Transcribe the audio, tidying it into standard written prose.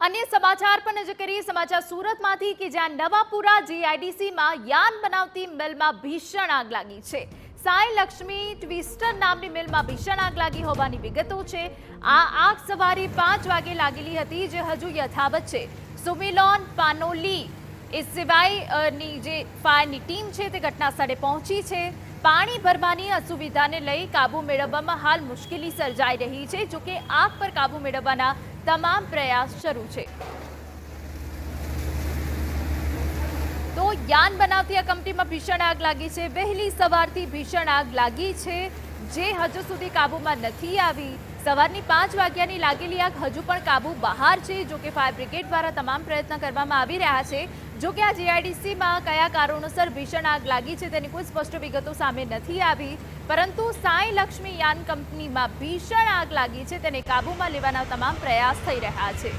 अन्य समाचार पर नजर करिए। समाचार सूरतમાંથી કે જ્યાં નવાપુરા જીઆઈડીસીમાં યાન બનાવતી મિલમાં ભીષણ આગ લાગી છે। સાઈ લક્ષ્મી ટ્વિસ્ટર નામની મિલમાં ભીષણ આગ લાગી હોવાની વિગતો છે। આ આગ સવારે 5 વાગે લાગેલી હતી, જે હજુ યથાવત છે। સુમિલોન પાનોલી એ સિવાયની જે ફાયરની ટીમ છે તે ઘટના સ્થળે પહોંચી છે। પાણી ભરવાની અસુવિધાને લઈ કાબુ મેળવવામાં હાલ મુશ્કેલી સર્જાઈ રહી છે। જો કે આગ પર કાબુ મેળવવાના તમામ પ્રયાસ શરૂ છે। તો યાન બનાવતી આ કંપનીમાં ભીષણ આગ લાગી છે। વહેલી સવારથી ભીષણ આગ લાગી છે, જે હજુ સુધી કાબુમાં નથી આવી। સવારની 5 વાગ્યાની લાગેલી આગ હજુ પણ કાબુ બહાર છે। જો કે ફાયર બ્રિગેડ દ્વારા તમામ પ્રયત્ન કરવામાં આવી રહ્યા છે। જો કે આ જીઆઈડીસીમાં કયા કારણોસર ભીષણ આગ લાગી છે તેની કોઈ સ્પષ્ટ વિગતો સામે નથી આવી, પરંતુ સાઈ લક્ષ્મી યાન કંપનીમાં ભીષણ આગ લાગી છે તેને કાબૂમાં લેવાના તમામ પ્રયાસ થઈ રહ્યા છે।